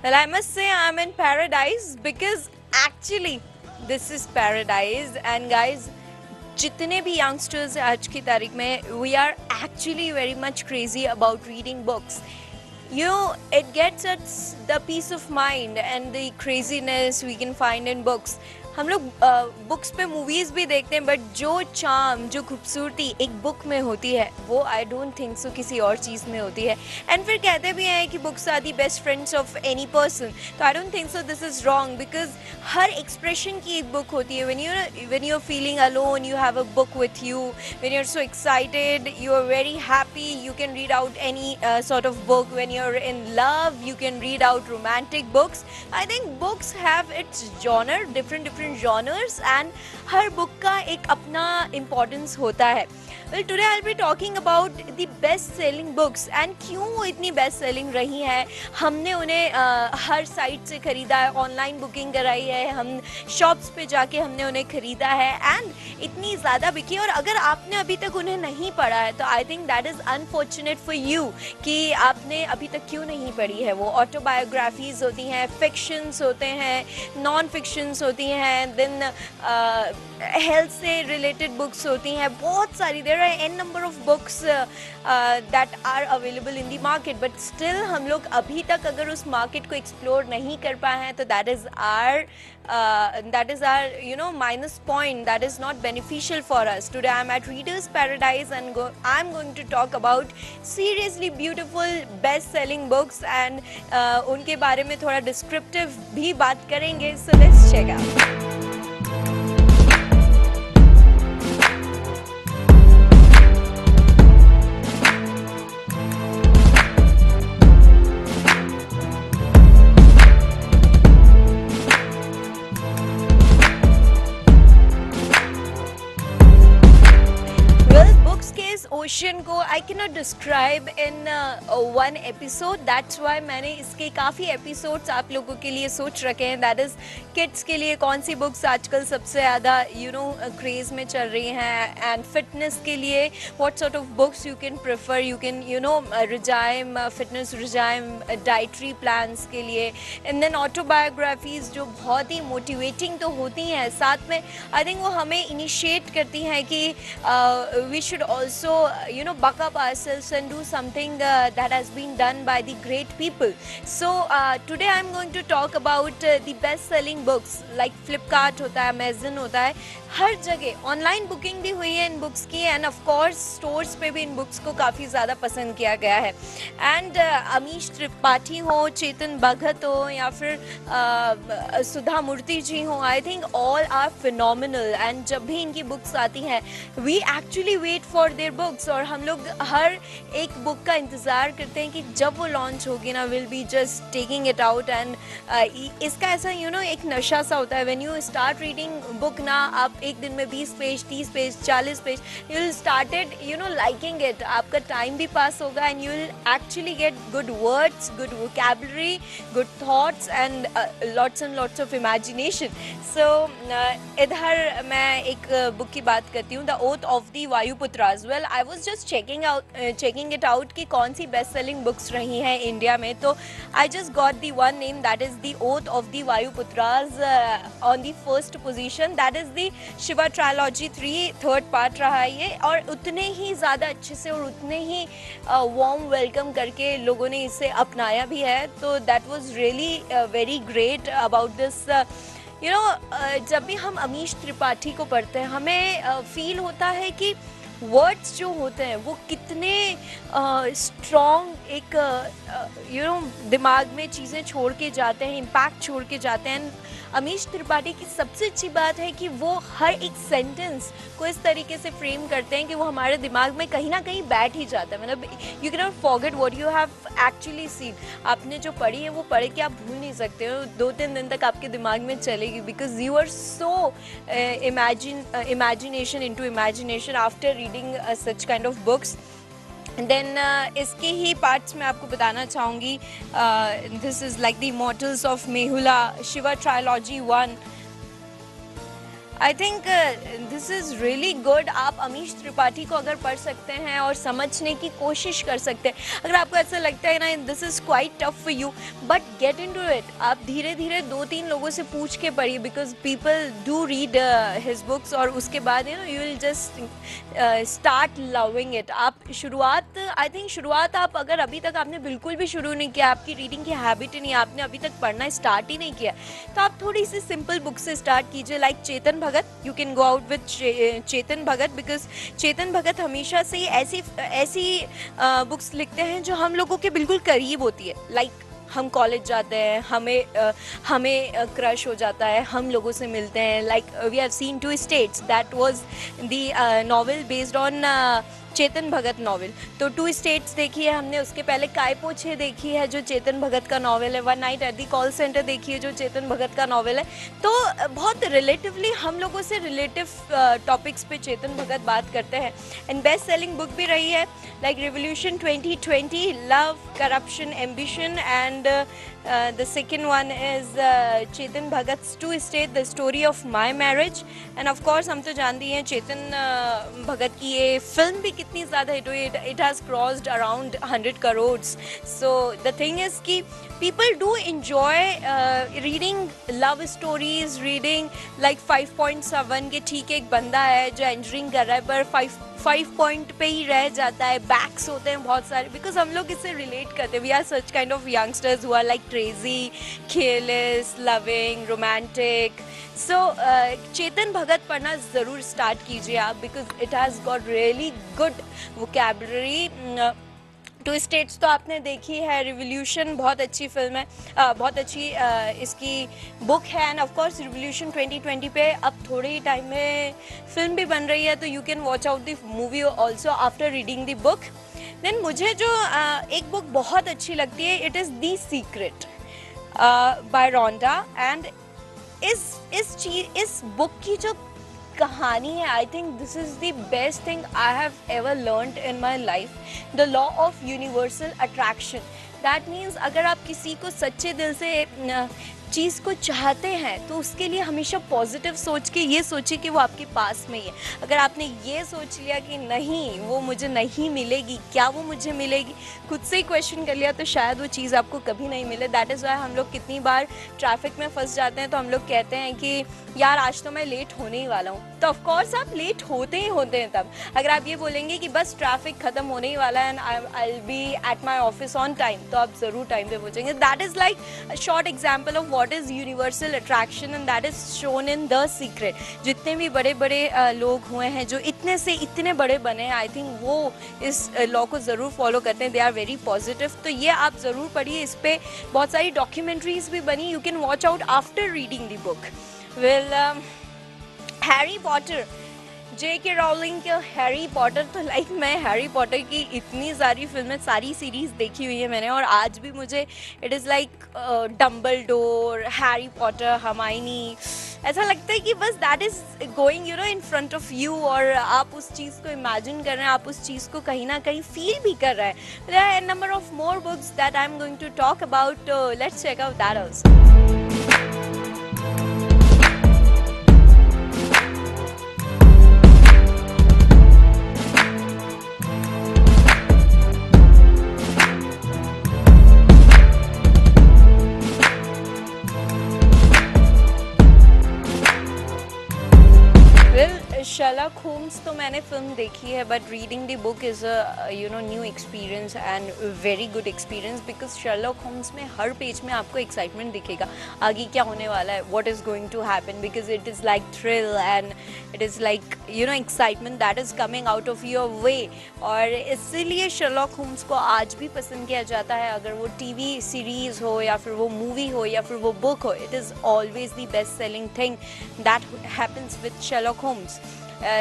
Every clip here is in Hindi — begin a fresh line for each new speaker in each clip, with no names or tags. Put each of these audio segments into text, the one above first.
Well, I must say I'm in paradise because actually this is paradise. And guys, जितने भी youngsters हैं आज की तारीख में, we are actually very much crazy about reading books. You know, it gets us the peace of mind and the craziness we can find in books. हम लोग बुक्स पे मूवीज़ भी देखते हैं, बट जो चार्म, जो खूबसूरती एक बुक में होती है, वो आई डोंट थिंक सो किसी और चीज़ में होती है. एंड फिर कहते भी हैं कि books are the best friends of any person. तो I don't think so this is wrong, because हर एक्सप्रेशन की एक बुक होती है. when you're feeling alone, you have a book with you. When you're so excited, you're very happy, you can read out any sort of book. When you're in love, you can read out romantic books. I think books have its genre, different genres, and her book का एक अपना importance होता है. Well, today I'll be talking about the best selling books and क्यों वो इतनी best selling रही हैं. हमने उन्हें हर साइट से खरीदा है, ऑनलाइन बुकिंग कराई है, हम शॉप्स पे जाके हमने उन्हें खरीदा है एंड इतनी ज़्यादा बिकी. और अगर आपने अभी तक उन्हें नहीं पढ़ा है तो I think that is unfortunate for you कि आपने अभी तक क्यों नहीं पढ़ी है. वो ऑटोबायोग्राफीज़ होती हैं, फिक्शंस होते हैं, नॉन फिक्शंस होती हैं, देन हेल्थ से रिलेटेड बुक्स होती हैं, बहुत सारी. There are an number of books that are available in the market, but still हम लोग अभी तक अगर उस मार्केट को एक्सप्लोर नहीं कर पाए हैं तो that is are you know minus point. That is not beneficial for us. Today I'm at Reader's Paradise and I'm going to talk about seriously beautiful best selling books and उनके बारे में थोड़ा descriptive भी बात करेंगे. So let's check out. Ocean को I can not describe in one episode. That's why मैंने इसके काफ़ी एपिसोड्स आप लोगों के लिए सोच रखे हैं. दैट इज़ किड्स के लिए कौन सी बुक्स आजकल सबसे ज़्यादा क्रेज़ में चल रही हैं, एंड फिटनेस के लिए what sort of books you can prefer. You can regime, fitness regime, dietary plans के लिए, एंड देन ऑटोबायोग्राफीज़ जो बहुत ही मोटिवेटिंग तो होती हैं, साथ में आई थिंक वो हमें इनिशिएट करती हैं कि we should also buck up ourselves and do something that has been done by the great people. So today I'm going to talk about the best selling books like Flipkart होता है, Amazon होता है, हर जगह ऑनलाइन बुकिंग भी हुई है इन बुक्स की, एंड ऑफ कोर्स स्टोर्स पे भी इन बुक्स को काफ़ी ज़्यादा पसंद किया गया है. एंड अमीश त्रिपाठी हो, चेतन भगत हो, या फिर सुधा मूर्ति जी हो, I think all are phenomenal. And जब भी इनकी बुक्स आती हैं we actually wait for their books, और हम लोग हर एक बुक का इंतज़ार करते हैं कि जब वो लॉन्च होगी ना, will be just taking it out. And इसका ऐसा एक नशा सा होता है. When you start reading book ना, आप एक दिन में 20 page, 30 page, 40 page, you will started liking it. आपका टाइम भी पास होगा and you will actually get good words, good vocabulary, good thoughts and lots and lots of imagination. So इधर मैं एक बुक की बात करती हूँ, the oath of the Vayuputras. Well I was just checking it out कि कौन सी बेस्ट सेलिंग बुक्स रही हैं इंडिया में. तो I just got the one name, that is the oath of the Vayuputras on the first position. That is the Shiva trilogy 3, third part रहा है ये, और उतने ही ज़्यादा अच्छे से और उतने ही वार्म वेलकम करके लोगों ने इसे अपनाया भी है. तो that was really very great about this. जब भी हम अमीश त्रिपाठी को पढ़ते हैं हमें फील होता है कि वर्ड्स जो होते हैं वो कितने स्ट्रॉन्ग एक दिमाग में चीज़ें छोड़ के जाते हैं, इम्पैक्ट छोड़ के जाते हैं. अमीश त्रिपाठी की सबसे अच्छी बात है कि वो हर एक सेंटेंस को इस तरीके से फ्रेम करते हैं कि वो हमारे दिमाग में कहीं ना कहीं बैठ ही जाता है. मतलब you can not forget what you have actually seen. आपने जो पढ़ी है वो पढ़ के आप भूल नहीं सकते हो, 2-3 दिन तक आपके दिमाग में चलेगी, because you are so imagination into imagination after reading such kind of books. Then इसके ही पार्ट्स में आपको बताना चाहूँगी. This is like the immortals of Meluha, Shiva trilogy 1, I think this is really good. आप अमीश त्रिपाठी को अगर पढ़ सकते हैं और समझने की कोशिश कर सकते हैं, अगर आपको ऐसा लगता है ना this is quite tough for you, but get into it. आप धीरे धीरे 2-3 लोगों से पूछ के पढ़िए, because people do read his books, और उसके बाद you will just start loving it. आप शुरुआत, आई थिंक शुरुआत आप अगर अभी तक आपने बिल्कुल भी शुरू नहीं किया, आपकी रीडिंग की हैबिट ही नहीं, आपने अभी तक पढ़ना स्टार्ट ही नहीं किया, तो आप थोड़ी सी सिंपल बुक से स्टार्ट कीजिए, like Chetan Bhagat. You can go out with Chetan Bhagat, because Chetan Bhagat हमेशा से ही ऐसी बुक्स लिखते हैं जो हम लोगों के बिल्कुल करीब होती है। लाइक हम कॉलेज जाते हैं, हमें क्रश हो जाता है, हम लोगों से मिलते हैं। Like we have seen 2 states, that was the novel based on Chetan Bhagat novel. तो 2 स्टेट्स देखी है हमने, उसके पहले काय पोछे देखी है जो चेतन भगत का नॉवेल है, one night at the call centre देखी है जो चेतन भगत का नॉवेल है। तो बहुत रिलेटिवली हम लोगों से रिलेटिव टॉपिक्स पे चेतन भगत बात करते हैं, एंड बेस्ट सेलिंग बुक भी रही है, like revolution 2020, love, corruption, ambition, and the second one is Chetan Bhagat's 2 State, the story of my marriage, and of course हम तो जानते हैं चेतन भगत की ये फिल्म भी कितनी ज़्यादा हिट हुई, it has crossed around 100 crores. So the thing is कि people do enjoy reading love stories, reading like 5.7 के ठीक एक बंदा है जो इंजीनियरिंग कर रहा है पर 5 पॉइंट पे ही रह जाता है, बैक्स होते हैं बहुत सारे, बिकॉज हम लोग इससे रिलेट करते हैं। We are such kind of youngsters who are like crazy, careless, loving, romantic. So Chetan Bhagat पढ़ना ज़रूर स्टार्ट कीजिए आप, because it has got really good vocabulary. 2 states तो आपने देखी है, रिवोल्यूशन बहुत अच्छी फिल्म है, बहुत अच्छी इसकी बुक है, एंड ऑफ कोर्स रिवोल्यूशन 2020 पे अब थोड़े ही टाइम में फिल्म भी बन रही है, तो you can watch out the movie also after reading the book. देन मुझे जो एक बुक बहुत अच्छी लगती है, it is the secret by Rhonda, and इस बुक की जो कहानी है, I think this is the best thing I have ever learned in my life, the law of universal attraction. That means अगर आप किसी को सच्चे दिल से चीज़ को चाहते हैं तो उसके लिए हमेशा पॉजिटिव सोच के ये सोचिए कि वो आपके पास में ही है। अगर आपने ये सोच लिया कि नहीं वो मुझे नहीं मिलेगी, क्या वो मुझे मिलेगी, खुद से ही क्वेश्चन कर लिया, तो शायद वो चीज़ आपको कभी नहीं मिले। दैट इज़ वाई हम लोग कितनी बार ट्रैफिक में फंस जाते हैं तो हम लोग कहते हैं कि यार आज तो मैं लेट होने ही वाला हूँ, तो ऑफकोर्स आप लेट होते ही होते हैं तब। अगर आप ये बोलेंगे कि बस ट्रैफिक ख़त्म होने ही वाला है and I will be at my office on time, तो आप ज़रूर टाइम पे पहुँचेंगे। That is like a short example of what is universal attraction, and that is shown in The Secret। जितने भी बड़े बड़े लोग हुए हैं जो इतने से इतने बड़े बने हैं, आई थिंक वो इस लॉ को ज़रूर फॉलो करते हैं, दे आर वेरी पॉजिटिव। तो ये आप ज़रूर पढ़िए, इस पर बहुत सारी डॉक्यूमेंट्रीज भी बनी, you can watch out after reading the book. Well, Harry Potter, J.K. Rowling के हैरी पॉटर, तो लाइक मैं हैरी पॉटर की इतनी सारी फिल्में, सारी सीरीज़ देखी हुई है मैंने, और आज भी मुझे it is like Dumbledore, Harry Potter, Hermione, ऐसा लगता है कि बस that is going in front of you, और आप उस चीज़ को इमेजिन कर रहे हैं, आप उस चीज़ को कहीं ना कहीं फील भी कर रहे हैं। There are number of more books that I am going to talk about, let's check out that also. Sherlock Holmes तो मैंने फिल्म देखी है, but reading the book is a new experience and very good experience, because Sherlock Holmes में हर पेज में आपको एक्साइटमेंट दिखेगा, आगे क्या होने वाला है, what is going to happen, because it is like thrill and it is like excitement that is coming out of your way, और इसीलिए शर्लक होम्स को आज भी पसंद किया जाता है। अगर वो टीवी सीरीज़ हो या फिर वो मूवी हो या फिर वो बुक हो, it is always the best selling thing that happens with Sherlock Holmes.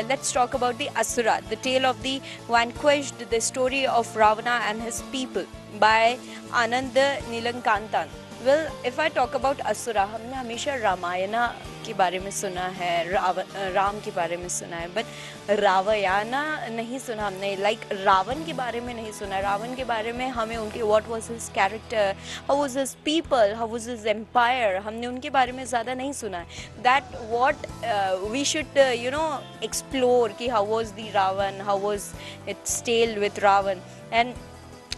Let's talk about the Asura, the tale of the vanquished, the story of Ravana and his people by Anand Nilankantan. Well if I talk about Asura, हमने हमेशा रामायणा के बारे में सुना है, राम के बारे में सुना है, बट रावयाना नहीं सुना हमने, लाइक रावण के बारे में नहीं सुना। रावण के बारे में हमें उनके what was his character, how was his people, how was his empire, हमने उनके बारे में ज़्यादा नहीं सुना है। That what we should explore कि how was the Ravan, how was its tale with Ravan. And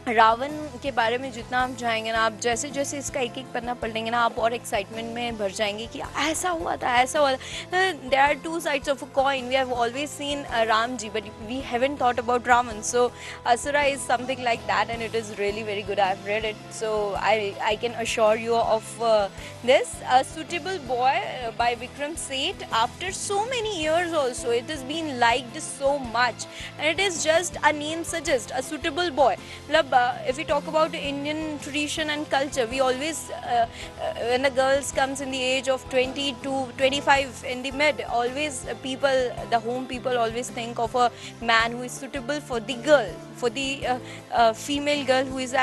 Ravan के बारे में जितना आप जाएंगे ना, आप जैसे जैसे इसका एक एक पन्ना पढ़ेंगे ना, आप और एक्साइटमेंट में भर जाएंगे कि ऐसा हुआ था, ऐसा हुआ था। There are two sides of a coin, we have always seen Ram ji but we haven't thought about Ravan. So Asura is something like that and it is really very good. I have read it, so I can assure you of this. A Suitable Boy by Vikram Seth. After so many years also, it has been liked so much, and it is just a name suggests, A Suitable Boy. If we talk about Indian tradition and culture, we always when the girls comes in the age of 20 to 25 in the mid, always the home people always think of a man who is suitable for the girl, for the female girl who is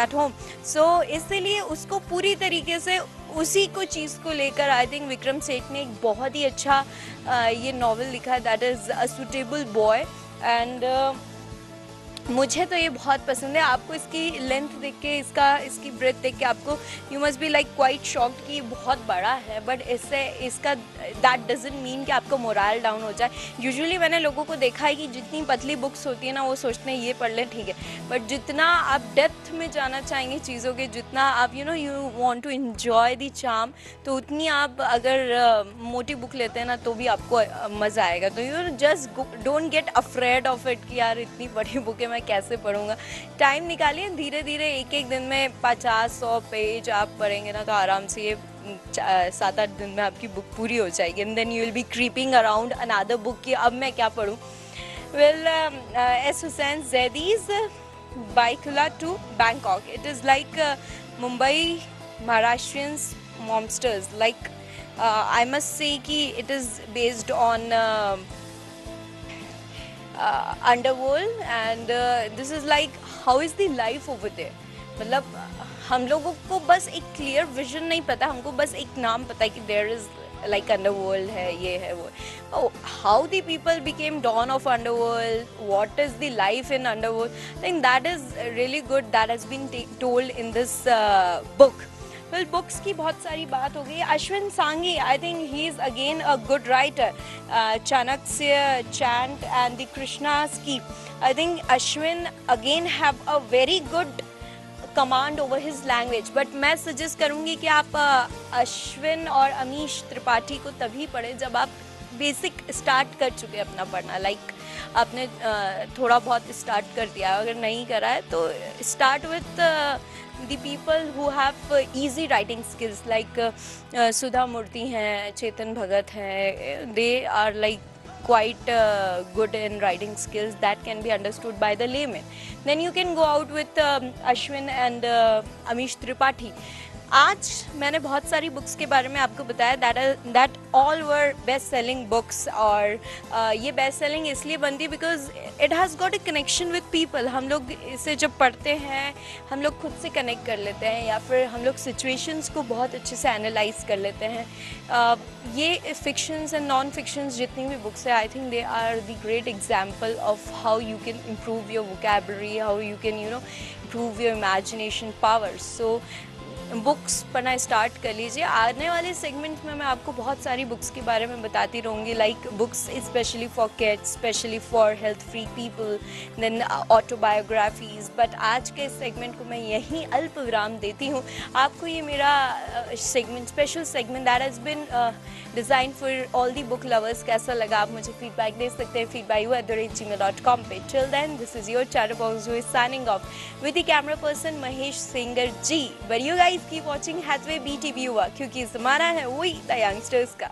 at home. So इसलिए उसको पूरी तरीके से उसी को चीज़ को लेकर आई थिंक विक्रम सेठ ने एक बहुत ही अच्छा ये नॉवल लिखा है, that is a suitable boy. And मुझे तो ये बहुत पसंद है। आपको इसकी लेंथ देख के, इसकी ब्रेथ देख के आपको you must be like quite shocked कि ये बहुत बड़ा है, बट इसका दैट डजंट मीन कि आपका मोरल डाउन हो जाए। यूजुअली मैंने लोगों को देखा है कि जितनी पतली बुक्स होती है ना, वो सोचते हैं ये पढ़ लें ठीक है, बट जितना आप डेप्थ में जाना चाहेंगे चीज़ों के, जितना आप you want to enjoy the charm, तो उतनी आप अगर मोटी बुक लेते हैं ना तो भी आपको मज़ा आएगा। तो you just don't get afraid of it कि यार इतनी बड़ी बुक है, मैं कैसे पढ़ूंगा। टाइम निकालिए, धीरे धीरे एक एक दिन में 50-100 पेज आप पढ़ेंगे ना तो आराम से ये 7-8 दिन में आपकी बुक पूरी हो जाएगी। And then you will be creeping around another book कि अब मैं क्या पढूं। Well S Hussain Zaidi's Byculla to Bangkok, it is like Mumbai Maharashtrians monsters, like I must say कि it is based on underworld and this is like how is the life over there। मतलब हम लोगों को बस एक क्लियर विजन नहीं पता, हमको बस एक नाम पता है कि there is like underworld है, ये है वो। oh, how the people became dawn of underworld, what is the life in underworld, I think that is really good, that has been told in this book। Well books की बहुत सारी बात हो गई। Ashwin Sanghi, I think he is again a good writer. Chanakya, chant and the Krishna's key, I think Ashwin again have a very good command over his language. But मैं सजेस्ट करूँगी कि आप अश्विन और अमीश त्रिपाठी को तभी पढ़ें जब आप बेसिक स्टार्ट कर चुके हैं अपना पढ़ना, लाइक आपने थोड़ा बहुत स्टार्ट कर दिया, अगर नहीं करा है तो start with the people who have easy writing skills like सुधा मूर्ति हैं, चेतन भगत हैं, they are like quite good in writing skills that can be understood by the layman। Then you can go out with Ashwin and Amish Tripathi। आज मैंने बहुत सारी बुक्स के बारे में आपको बताया that all were best selling books, और ये बेस्ट सेलिंग इसलिए बनती है because it has got a connection with people. हम लोग इसे जब पढ़ते हैं हम लोग खुद से कनेक्ट कर लेते हैं, या फिर हम लोग सिचुएशंस को बहुत अच्छे से एनालाइज कर लेते हैं। ये फिक्शंस एंड नॉन फिक्शंस जितनी भी बुक्स है, I think they are the great example of how you can improve your vocabulary, how you can improve your imagination power. So books पढ़ना स्टार्ट कर लीजिए। आने वाले सेगमेंट्स में मैं आपको बहुत सारी बुक्स के बारे में बताती रहूँगी, like books specially for kids, specially for health free people, then autobiographies. But आज के इस सेगमेंट को मैं यहीं अल्प विराम देती हूँ। आपको ये मेरा segment, special segment that has been design for all the book lovers कैसा लगा, आप मुझे फीडबैक दे सकते हैं feedback@gmail.com पे। Till then this is your chatterbox who is signing off with the camera person Mahesh singer ji. But you guys keep watching Hathway BTV युवा, क्योंकि ज़माना है वही द यंगस्टर्स का।